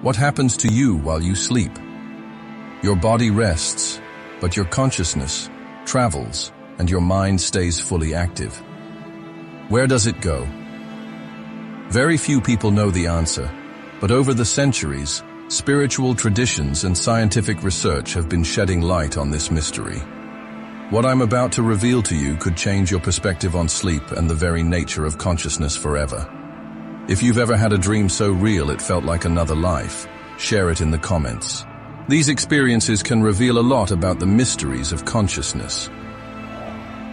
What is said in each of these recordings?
What happens to you while you sleep? Your body rests, but your consciousness travels and your mind stays fully active. Where does it go? Very few people know the answer, but over the centuries, spiritual traditions and scientific research have been shedding light on this mystery. What I'm about to reveal to you could change your perspective on sleep and the very nature of consciousness forever. If you've ever had a dream so real it felt like another life, share it in the comments. These experiences can reveal a lot about the mysteries of consciousness.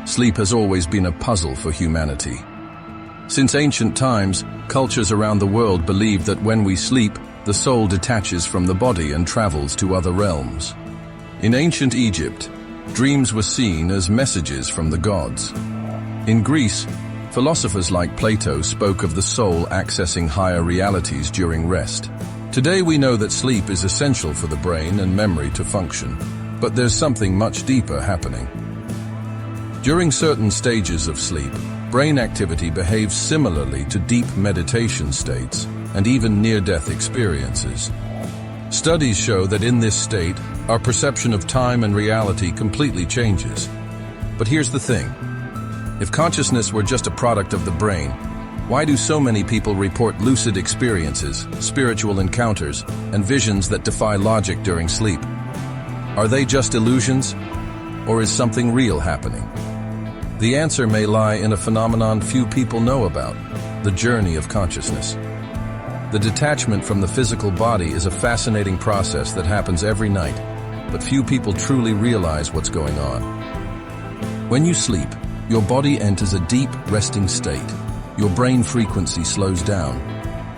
Sleep has always been a puzzle for humanity. Since ancient times, cultures around the world believe that when we sleep, the soul detaches from the body and travels to other realms. In ancient Egypt, dreams were seen as messages from the gods. In Greece, philosophers like Plato spoke of the soul accessing higher realities during rest. Today we know that sleep is essential for the brain and memory to function, but there's something much deeper happening. During certain stages of sleep, brain activity behaves similarly to deep meditation states and even near-death experiences. Studies show that in this state, our perception of time and reality completely changes. But here's the thing. If consciousness were just a product of the brain, why do so many people report lucid experiences, spiritual encounters, and visions that defy logic during sleep? Are they just illusions, or is something real happening? The answer may lie in a phenomenon few people know about, the journey of consciousness. The detachment from the physical body is a fascinating process that happens every night, but few people truly realize what's going on. When you sleep, your body enters a deep, resting state. Your brain frequency slows down,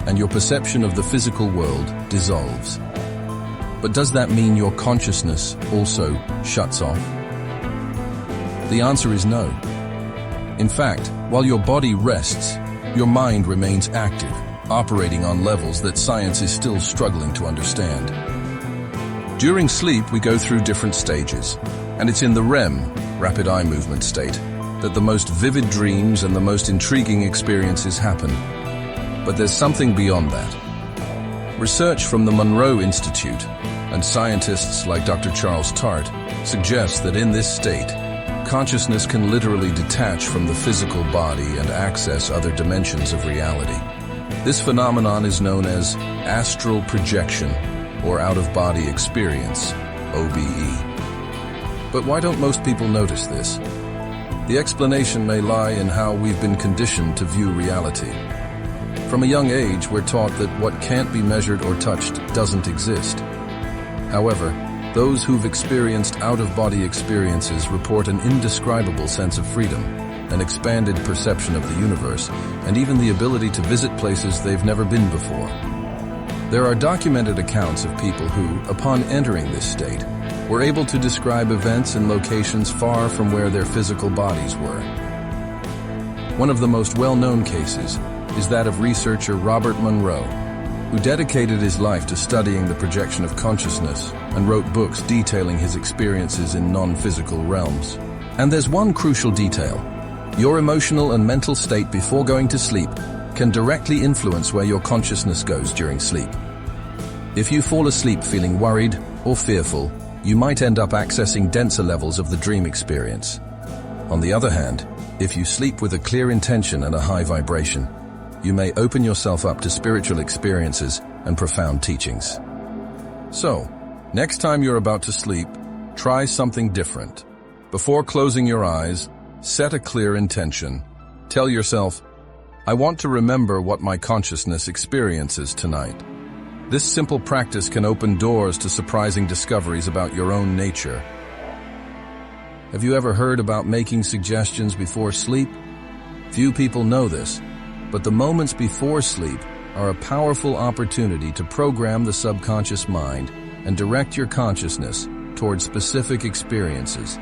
and your perception of the physical world dissolves. But does that mean your consciousness also shuts off? The answer is no. In fact, while your body rests, your mind remains active, operating on levels that science is still struggling to understand. During sleep, we go through different stages, and it's in the REM, rapid eye movement state, that the most vivid dreams and the most intriguing experiences happen. But there's something beyond that. Research from the Monroe Institute and scientists like Dr. Charles Tart suggest that in this state, consciousness can literally detach from the physical body and access other dimensions of reality. This phenomenon is known as astral projection or out-of-body experience, OBE. But why don't most people notice this? The explanation may lie in how we've been conditioned to view reality. From a young age, we're taught that what can't be measured or touched doesn't exist. However, those who've experienced out-of-body experiences report an indescribable sense of freedom, an expanded perception of the universe, and even the ability to visit places they've never been before. There are documented accounts of people who, upon entering this state, were able to describe events and locations far from where their physical bodies were. One of the most well-known cases is that of researcher Robert Monroe, who dedicated his life to studying the projection of consciousness and wrote books detailing his experiences in non-physical realms. And there's one crucial detail. Your emotional and mental state before going to sleep can directly influence where your consciousness goes during sleep. If you fall asleep feeling worried or fearful, you might end up accessing denser levels of the dream experience. On the other hand, if you sleep with a clear intention and a high vibration, you may open yourself up to spiritual experiences and profound teachings. So, next time you're about to sleep, try something different. Before closing your eyes, set a clear intention. Tell yourself, I want to remember what my consciousness experiences tonight. This simple practice can open doors to surprising discoveries about your own nature. Have you ever heard about making suggestions before sleep? Few people know this, but the moments before sleep are a powerful opportunity to program the subconscious mind and direct your consciousness towards specific experiences.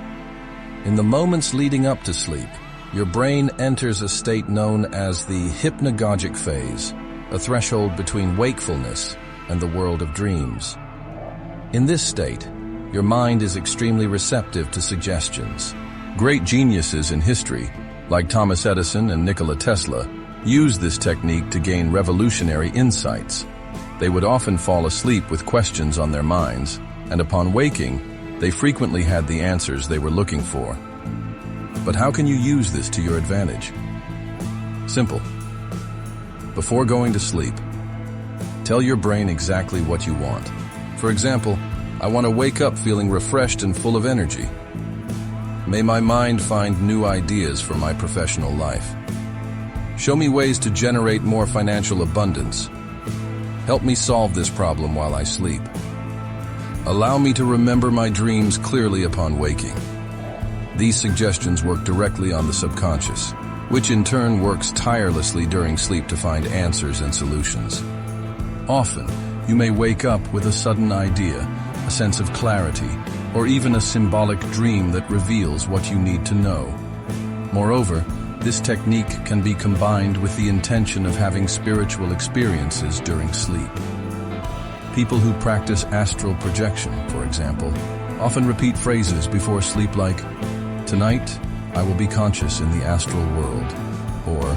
In the moments leading up to sleep, your brain enters a state known as the hypnagogic phase, a threshold between wakefulness and the world of dreams. In this state, your mind is extremely receptive to suggestions. Great geniuses in history, like Thomas Edison and Nikola Tesla, used this technique to gain revolutionary insights. They would often fall asleep with questions on their minds, and upon waking, they frequently had the answers they were looking for. But how can you use this to your advantage? Simple. Before going to sleep, tell your brain exactly what you want. For example, I want to wake up feeling refreshed and full of energy. May my mind find new ideas for my professional life. Show me ways to generate more financial abundance. Help me solve this problem while I sleep. Allow me to remember my dreams clearly upon waking. These suggestions work directly on the subconscious, which in turn works tirelessly during sleep to find answers and solutions. Often, you may wake up with a sudden idea, a sense of clarity, or even a symbolic dream that reveals what you need to know. Moreover, this technique can be combined with the intention of having spiritual experiences during sleep. People who practice astral projection, for example, often repeat phrases before sleep like, "Tonight, I will be conscious in the astral world," or,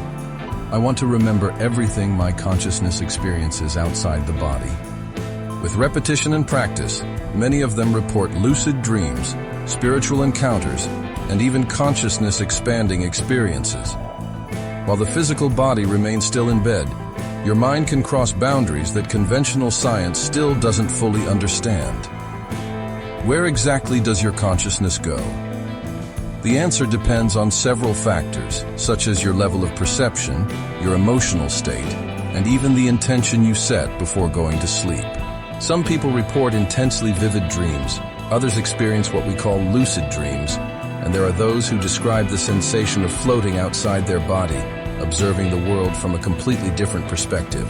"I want to remember everything my consciousness experiences outside the body." With repetition and practice, many of them report lucid dreams, spiritual encounters, and even consciousness-expanding experiences. While the physical body remains still in bed, your mind can cross boundaries that conventional science still doesn't fully understand. Where exactly does your consciousness go? The answer depends on several factors, such as your level of perception, your emotional state, and even the intention you set before going to sleep. Some people report intensely vivid dreams, others experience what we call lucid dreams, and there are those who describe the sensation of floating outside their body, observing the world from a completely different perspective.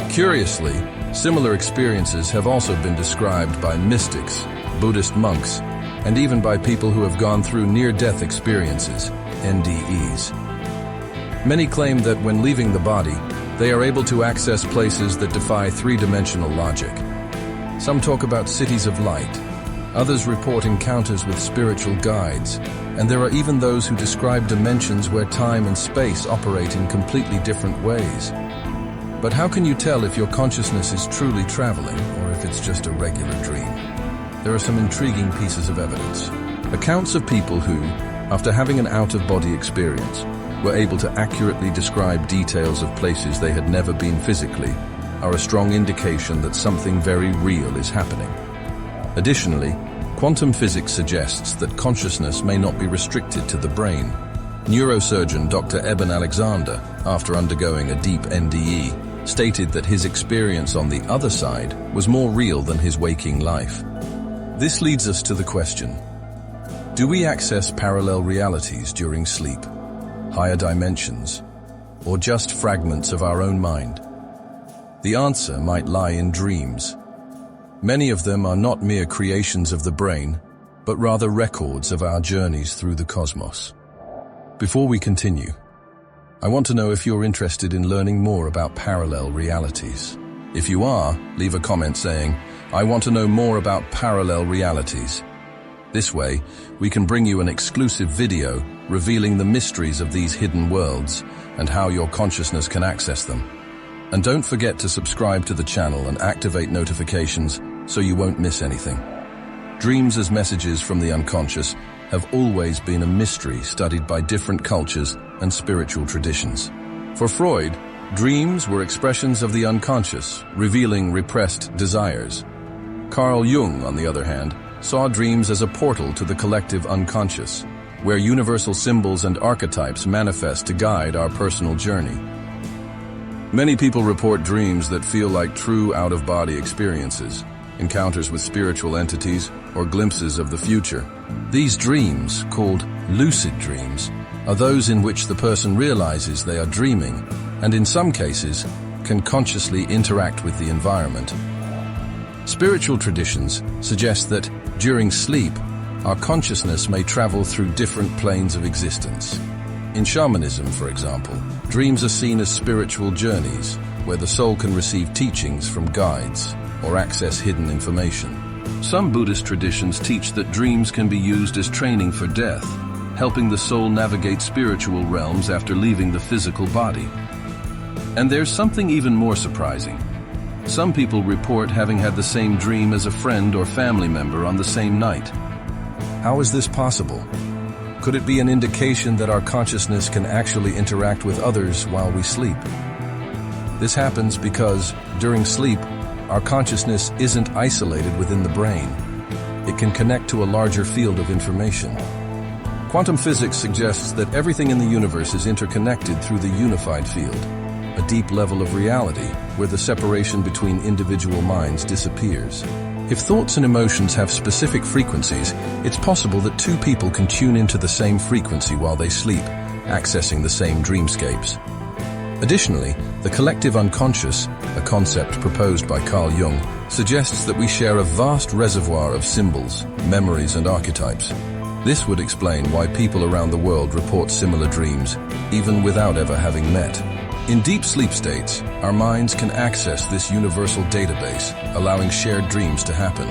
Curiously, similar experiences have also been described by mystics, Buddhist monks, and even by people who have gone through near-death experiences, NDEs. Many claim that when leaving the body, they are able to access places that defy three-dimensional logic. Some talk about cities of light. Others report encounters with spiritual guides, and there are even those who describe dimensions where time and space operate in completely different ways. But how can you tell if your consciousness is truly traveling or if it's just a regular dream? There are some intriguing pieces of evidence. Accounts of people who, after having an out-of-body experience, were able to accurately describe details of places they had never been physically, are a strong indication that something very real is happening. Additionally, quantum physics suggests that consciousness may not be restricted to the brain. Neurosurgeon Dr. Eben Alexander, after undergoing a deep NDE, stated that his experience on the other side was more real than his waking life. This leads us to the question, do we access parallel realities during sleep, higher dimensions, or just fragments of our own mind? The answer might lie in dreams. Many of them are not mere creations of the brain, but rather records of our journeys through the cosmos. Before we continue, I want to know if you're interested in learning more about parallel realities. If you are, leave a comment saying, "I want to know more about parallel realities." This way, we can bring you an exclusive video revealing the mysteries of these hidden worlds and how your consciousness can access them. And don't forget to subscribe to the channel and activate notifications so you won't miss anything. Dreams as messages from the unconscious have always been a mystery studied by different cultures and spiritual traditions. For Freud, dreams were expressions of the unconscious, revealing repressed desires. Carl Jung, on the other hand, saw dreams as a portal to the collective unconscious, where universal symbols and archetypes manifest to guide our personal journey. Many people report dreams that feel like true out-of-body experiences, encounters with spiritual entities, or glimpses of the future. These dreams, called lucid dreams, are those in which the person realizes they are dreaming, and in some cases, can consciously interact with the environment. Spiritual traditions suggest that, during sleep, our consciousness may travel through different planes of existence. In shamanism, for example, dreams are seen as spiritual journeys, where the soul can receive teachings from guides or access hidden information. Some Buddhist traditions teach that dreams can be used as training for death, helping the soul navigate spiritual realms after leaving the physical body. And there's something even more surprising. Some people report having had the same dream as a friend or family member on the same night. How is this possible? Could it be an indication that our consciousness can actually interact with others while we sleep? This happens because, during sleep, our consciousness isn't isolated within the brain. It can connect to a larger field of information. Quantum physics suggests that everything in the universe is interconnected through the unified field, a deep level of reality where the separation between individual minds disappears. If thoughts and emotions have specific frequencies, it's possible that two people can tune into the same frequency while they sleep, accessing the same dreamscapes. Additionally, the collective unconscious, a concept proposed by Carl Jung, suggests that we share a vast reservoir of symbols, memories, and archetypes. This would explain why people around the world report similar dreams, even without ever having met. In deep sleep states, our minds can access this universal database, allowing shared dreams to happen.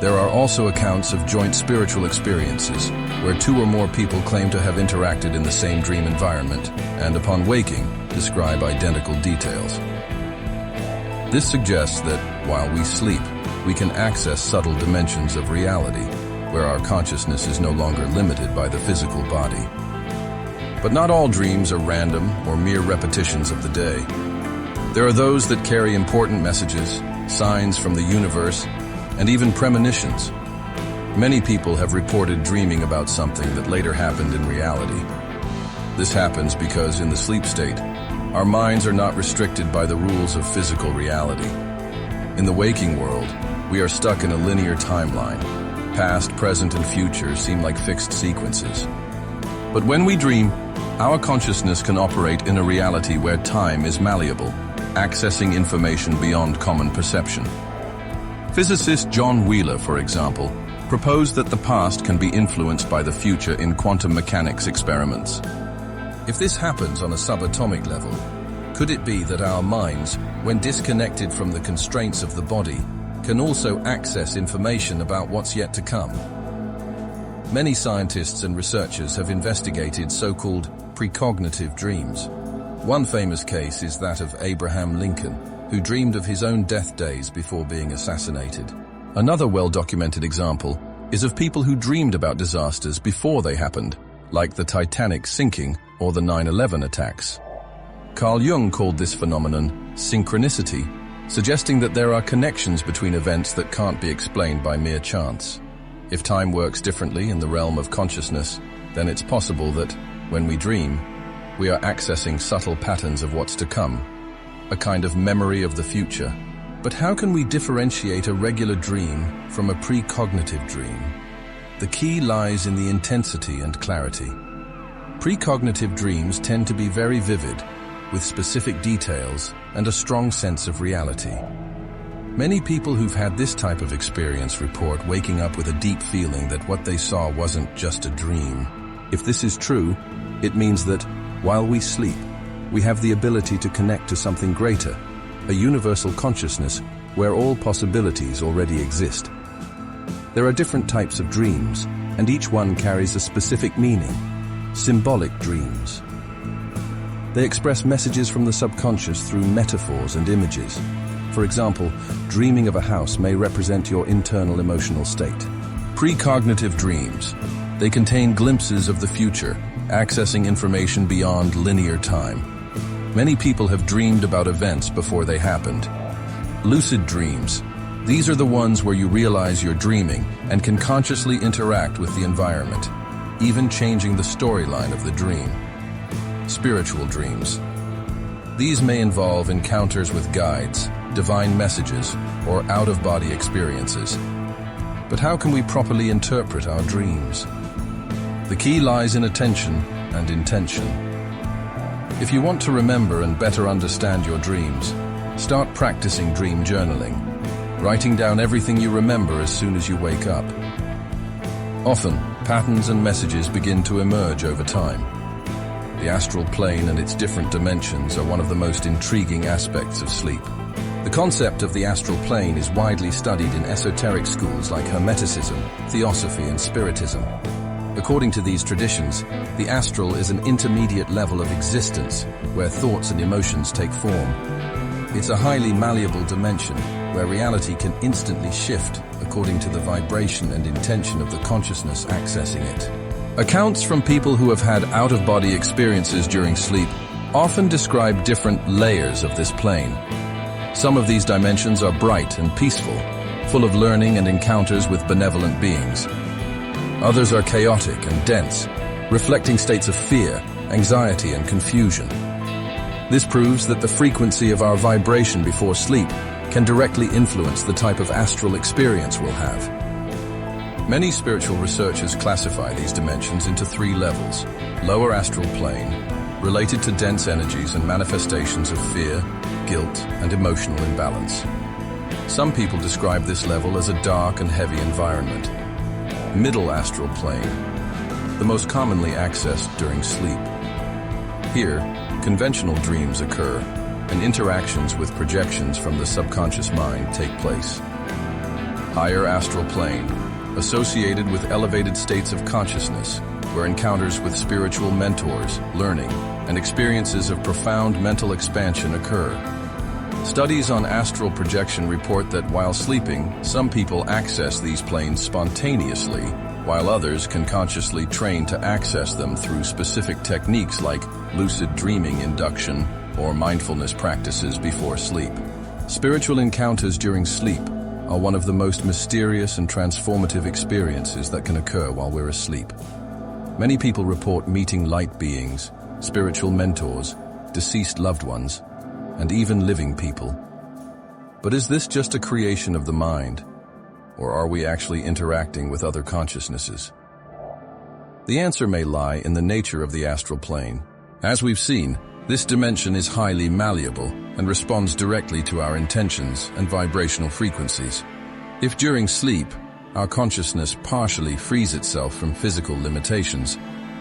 There are also accounts of joint spiritual experiences, where two or more people claim to have interacted in the same dream environment, and upon waking, describe identical details. This suggests that, while we sleep, we can access subtle dimensions of reality, where our consciousness is no longer limited by the physical body. But not all dreams are random or mere repetitions of the day. There are those that carry important messages, signs from the universe, and even premonitions. Many people have reported dreaming about something that later happened in reality. This happens because in the sleep state, our minds are not restricted by the rules of physical reality. In the waking world, we are stuck in a linear timeline. Past, present, and future seem like fixed sequences. But when we dream, our consciousness can operate in a reality where time is malleable, accessing information beyond common perception. Physicist John Wheeler, for example, proposed that the past can be influenced by the future in quantum mechanics experiments. If this happens on a subatomic level, could it be that our minds, when disconnected from the constraints of the body, can also access information about what's yet to come? Many scientists and researchers have investigated so-called precognitive dreams. One famous case is that of Abraham Lincoln, who dreamed of his own death days before being assassinated. Another well-documented example is of people who dreamed about disasters before they happened, like the Titanic sinking or the 9/11 attacks. Carl Jung called this phenomenon synchronicity, suggesting that there are connections between events that can't be explained by mere chance. If time works differently in the realm of consciousness, then it's possible that, when we dream, we are accessing subtle patterns of what's to come, a kind of memory of the future. But how can we differentiate a regular dream from a precognitive dream? The key lies in the intensity and clarity. Precognitive dreams tend to be very vivid, with specific details and a strong sense of reality. Many people who've had this type of experience report waking up with a deep feeling that what they saw wasn't just a dream. If this is true, it means that, while we sleep, we have the ability to connect to something greater, a universal consciousness where all possibilities already exist. There are different types of dreams, and each one carries a specific meaning. Symbolic dreams. They express messages from the subconscious through metaphors and images. For example, dreaming of a house may represent your internal emotional state. Precognitive dreams. They contain glimpses of the future, accessing information beyond linear time. Many people have dreamed about events before they happened. Lucid dreams. These are the ones where you realize you're dreaming and can consciously interact with the environment, even changing the storyline of the dream. Spiritual dreams. These may involve encounters with guides, divine messages, or out-of-body experiences. But how can we properly interpret our dreams? The key lies in attention and intention. If you want to remember and better understand your dreams, start practicing dream journaling, writing down everything you remember as soon as you wake up. Often, patterns and messages begin to emerge over time. The astral plane and its different dimensions are one of the most intriguing aspects of sleep. The concept of the astral plane is widely studied in esoteric schools like Hermeticism, Theosophy, and Spiritism. The According to these traditions, the astral is an intermediate level of existence where thoughts and emotions take form. It's a highly malleable dimension where reality can instantly shift according to the vibration and intention of the consciousness accessing it. Accounts from people who have had out-of-body experiences during sleep often describe different layers of this plane. Some of these dimensions are bright and peaceful, full of learning and encounters with benevolent beings. Others are chaotic and dense, reflecting states of fear, anxiety, and confusion. This proves that the frequency of our vibration before sleep can directly influence the type of astral experience we'll have. Many spiritual researchers classify these dimensions into 3 levels. Lower astral plane, related to dense energies and manifestations of fear, guilt, and emotional imbalance. Some people describe this level as a dark and heavy environment. Middle astral plane, the most commonly accessed during sleep. Here, conventional dreams occur, and interactions with projections from the subconscious mind take place. Higher astral plane, associated with elevated states of consciousness, where encounters with spiritual mentors, learning, and experiences of profound mental expansion occur. Studies on astral projection report that while sleeping, some people access these planes spontaneously, while others can consciously train to access them through specific techniques like lucid dreaming induction or mindfulness practices before sleep. Spiritual encounters during sleep are one of the most mysterious and transformative experiences that can occur while we're asleep. Many people report meeting light beings, spiritual mentors, deceased loved ones, and even living people. But is this just a creation of the mind, or are we actually interacting with other consciousnesses? The answer may lie in the nature of the astral plane. As we've seen, this dimension is highly malleable and responds directly to our intentions and vibrational frequencies. If during sleep, our consciousness partially frees itself from physical limitations,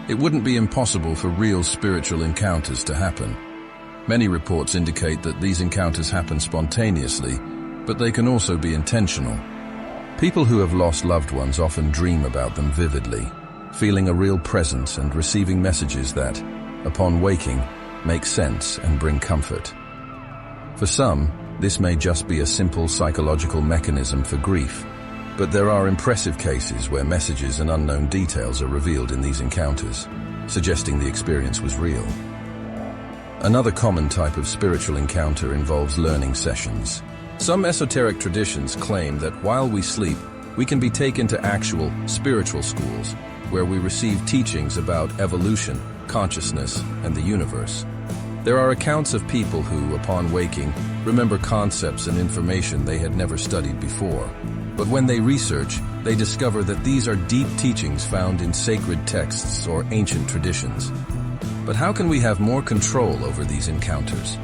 it wouldn't be impossible for real spiritual encounters to happen. Many reports indicate that these encounters happen spontaneously, but they can also be intentional. People who have lost loved ones often dream about them vividly, feeling a real presence and receiving messages that, upon waking, make sense and bring comfort. For some, this may just be a simple psychological mechanism for grief, but there are impressive cases where messages and unknown details are revealed in these encounters, suggesting the experience was real. Another common type of spiritual encounter involves learning sessions. Some esoteric traditions claim that while we sleep, we can be taken to actual spiritual schools, where we receive teachings about evolution, consciousness, and the universe. There are accounts of people who, upon waking, remember concepts and information they had never studied before. But when they research, they discover that these are deep teachings found in sacred texts or ancient traditions. But how can we have more control over these encounters?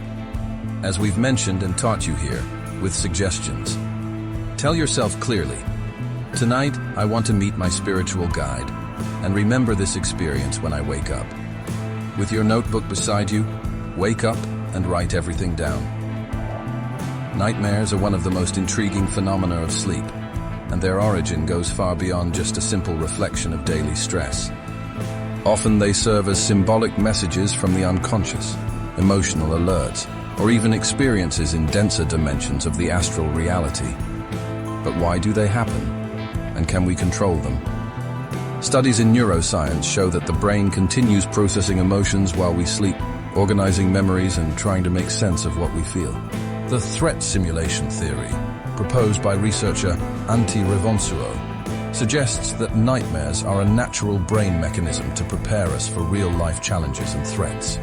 As we've mentioned and taught you here, with suggestions. Tell yourself clearly, tonight I want to meet my spiritual guide, and remember this experience when I wake up. With your notebook beside you, wake up and write everything down. Nightmares are one of the most intriguing phenomena of sleep, and their origin goes far beyond just a simple reflection of daily stress. Often they serve as symbolic messages from the unconscious, emotional alerts, or even experiences in denser dimensions of the astral reality. But why do they happen? And can we control them? Studies in neuroscience show that the brain continues processing emotions while we sleep, organizing memories and trying to make sense of what we feel. The threat simulation theory, proposed by researcher Antti Revonsuo, suggests that nightmares are a natural brain mechanism to prepare us for real-life challenges and threats.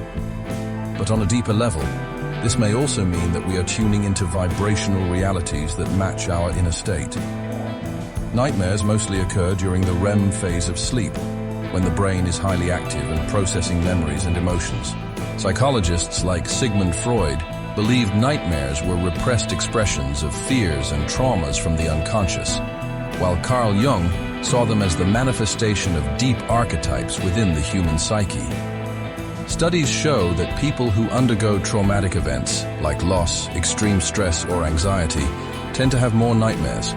But on a deeper level, this may also mean that we are tuning into vibrational realities that match our inner state. Nightmares mostly occur during the REM phase of sleep, when the brain is highly active and processing memories and emotions. Psychologists like Sigmund Freud believed nightmares were repressed expressions of fears and traumas from the unconscious, while Carl Jung saw them as the manifestation of deep archetypes within the human psyche. Studies show that people who undergo traumatic events, like loss, extreme stress, or anxiety, tend to have more nightmares.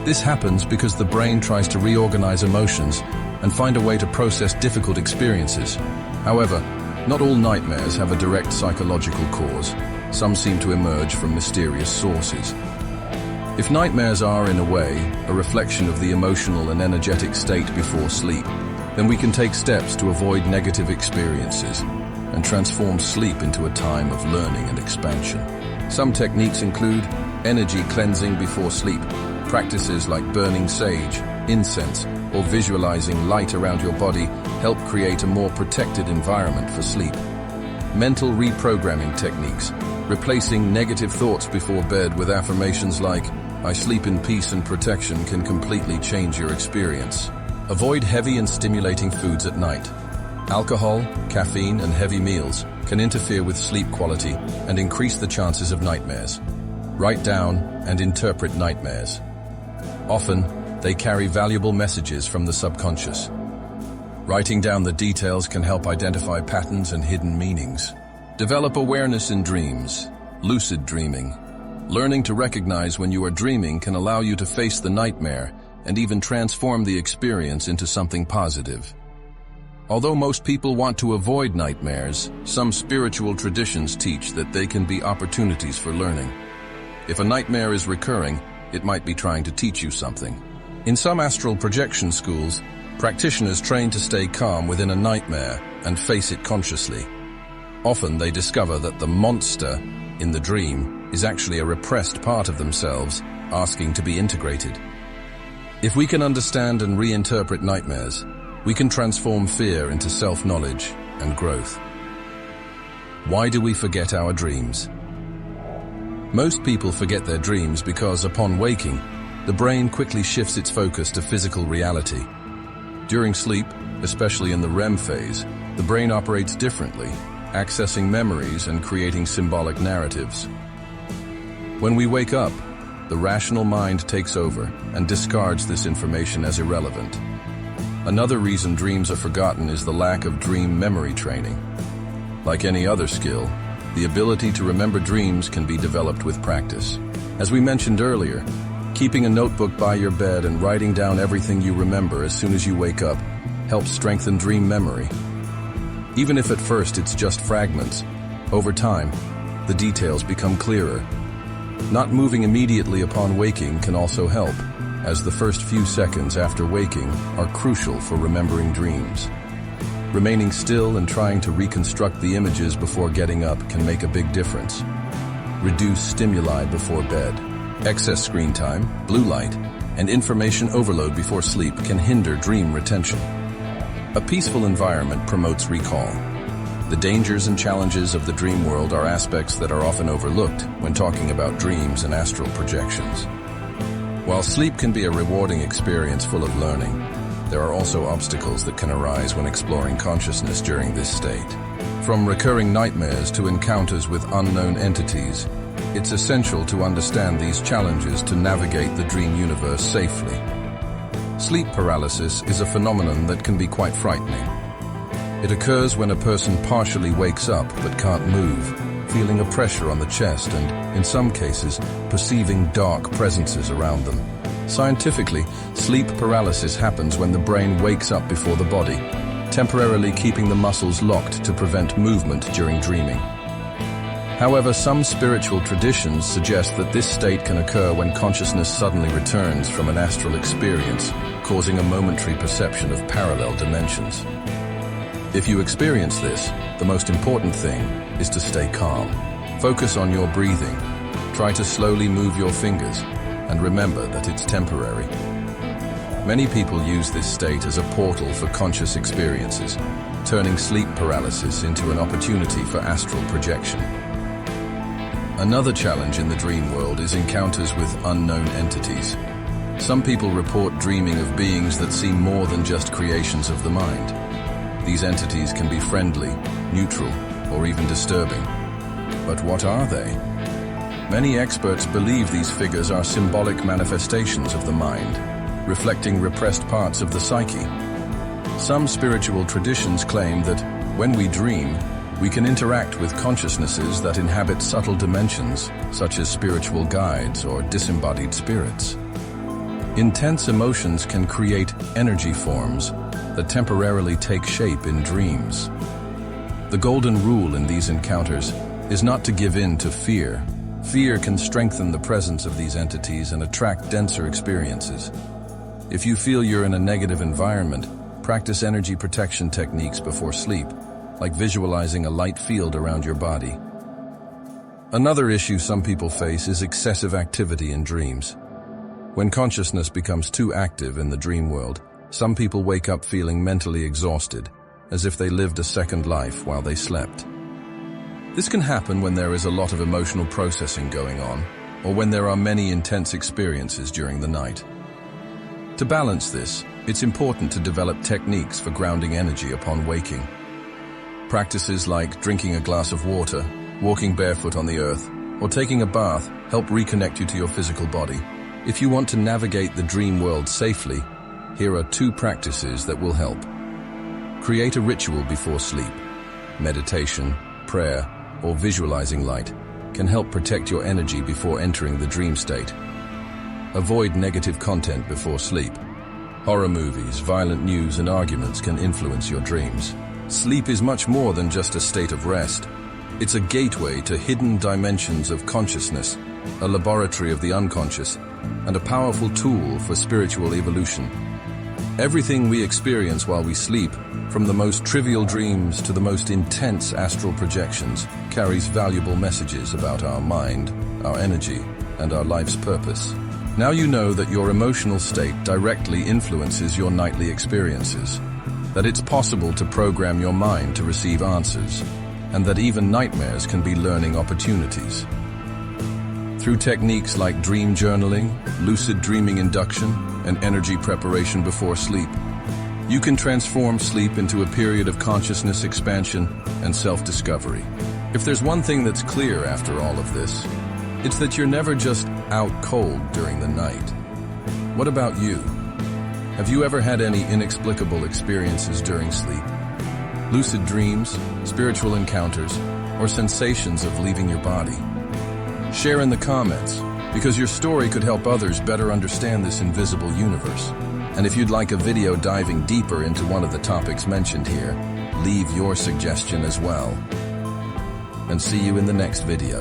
This happens because the brain tries to reorganize emotions and find a way to process difficult experiences. However, not all nightmares have a direct psychological cause. Some seem to emerge from mysterious sources. If nightmares are, in a way, a reflection of the emotional and energetic state before sleep, then we can take steps to avoid negative experiences and transform sleep into a time of learning and expansion. Some techniques include energy cleansing before sleep. Practices like burning sage, incense, or visualizing light around your body help create a more protected environment for sleep. Mental reprogramming techniques, replacing negative thoughts before bed with affirmations like, "I sleep in peace and protection," can completely change your experience. Avoid heavy and stimulating foods at night. Alcohol, caffeine, and heavy meals can interfere with sleep quality and increase the chances of nightmares. Write down and interpret nightmares. Often, they carry valuable messages from the subconscious. Writing down the details can help identify patterns and hidden meanings. Develop awareness in dreams. Lucid dreaming. Learning to recognize when you are dreaming can allow you to face the nightmare and even transform the experience into something positive. Although most people want to avoid nightmares, some spiritual traditions teach that they can be opportunities for learning. If a nightmare is recurring, it might be trying to teach you something. In some astral projection schools, practitioners train to stay calm within a nightmare and face it consciously. Often they discover that the monster in the dream is actually a repressed part of themselves, asking to be integrated. If we can understand and reinterpret nightmares, we can transform fear into self-knowledge and growth. Why do we forget our dreams? Most people forget their dreams because, upon waking, the brain quickly shifts its focus to physical reality. During sleep, especially in the REM phase, the brain operates differently, accessing memories and creating symbolic narratives. When we wake up, the rational mind takes over and discards this information as irrelevant. Another reason dreams are forgotten is the lack of dream memory training. Like any other skill, the ability to remember dreams can be developed with practice. As we mentioned earlier, keeping a notebook by your bed and writing down everything you remember as soon as you wake up helps strengthen dream memory. Even if at first it's just fragments, over time, the details become clearer. Not moving immediately upon waking can also help, as the first few seconds after waking are crucial for remembering dreams. Remaining still and trying to reconstruct the images before getting up can make a big difference. Reduce stimuli before bed. Excess screen time, blue light, and information overload before sleep can hinder dream retention. A peaceful environment promotes recall. The dangers and challenges of the dream world are aspects that are often overlooked when talking about dreams and astral projections. While sleep can be a rewarding experience full of learning, there are also obstacles that can arise when exploring consciousness during this state. From recurring nightmares to encounters with unknown entities, it's essential to understand these challenges to navigate the dream universe safely. Sleep paralysis is a phenomenon that can be quite frightening. It occurs when a person partially wakes up but can't move, feeling a pressure on the chest and, in some cases, perceiving dark presences around them. Scientifically, sleep paralysis happens when the brain wakes up before the body, temporarily keeping the muscles locked to prevent movement during dreaming. However, some spiritual traditions suggest that this state can occur when consciousness suddenly returns from an astral experience, causing a momentary perception of parallel dimensions. If you experience this, the most important thing is to stay calm. Focus on your breathing. Try to slowly move your fingers, and remember that it's temporary. Many people use this state as a portal for conscious experiences, turning sleep paralysis into an opportunity for astral projection. Another challenge in the dream world is encounters with unknown entities. Some people report dreaming of beings that seem more than just creations of the mind. These entities can be friendly, neutral, or even disturbing. But what are they? Many experts believe these figures are symbolic manifestations of the mind, reflecting repressed parts of the psyche. Some spiritual traditions claim that when we dream, we can interact with consciousnesses that inhabit subtle dimensions, such as spiritual guides or disembodied spirits. Intense emotions can create energy forms that temporarily take shape in dreams. The golden rule in these encounters is not to give in to fear. Fear can strengthen the presence of these entities and attract denser experiences. If you feel you're in a negative environment, practice energy protection techniques before sleep, like visualizing a light field around your body. Another issue some people face is excessive activity in dreams. When consciousness becomes too active in the dream world, some people wake up feeling mentally exhausted, as if they lived a second life while they slept. This can happen when there is a lot of emotional processing going on, or when there are many intense experiences during the night. To balance this, it's important to develop techniques for grounding energy upon waking. Practices like drinking a glass of water, walking barefoot on the earth, or taking a bath help reconnect you to your physical body. If you want to navigate the dream world safely, here are 2 practices that will help. Create a ritual before sleep. Meditation, prayer, or visualizing light can help protect your energy before entering the dream state. Avoid negative content before sleep. Horror movies, violent news, and arguments can influence your dreams. Sleep is much more than just a state of rest. It's a gateway to hidden dimensions of consciousness, a laboratory of the unconscious, and a powerful tool for spiritual evolution. Everything we experience while we sleep, from the most trivial dreams to the most intense astral projections, carries valuable messages about our mind, our energy, and our life's purpose. Now you know that your emotional state directly influences your nightly experiences, that it's possible to program your mind to receive answers, and that even nightmares can be learning opportunities. Through techniques like dream journaling, lucid dreaming induction, and energy preparation before sleep, you can transform sleep into a period of consciousness expansion and self-discovery. If there's one thing that's clear after all of this, it's that you're never just out cold during the night. What about you? Have you ever had any inexplicable experiences during sleep? Lucid dreams, spiritual encounters, or sensations of leaving your body? Share in the comments, because your story could help others better understand this invisible universe. And if you'd like a video diving deeper into one of the topics mentioned here, leave your suggestion as well. And see you in the next video.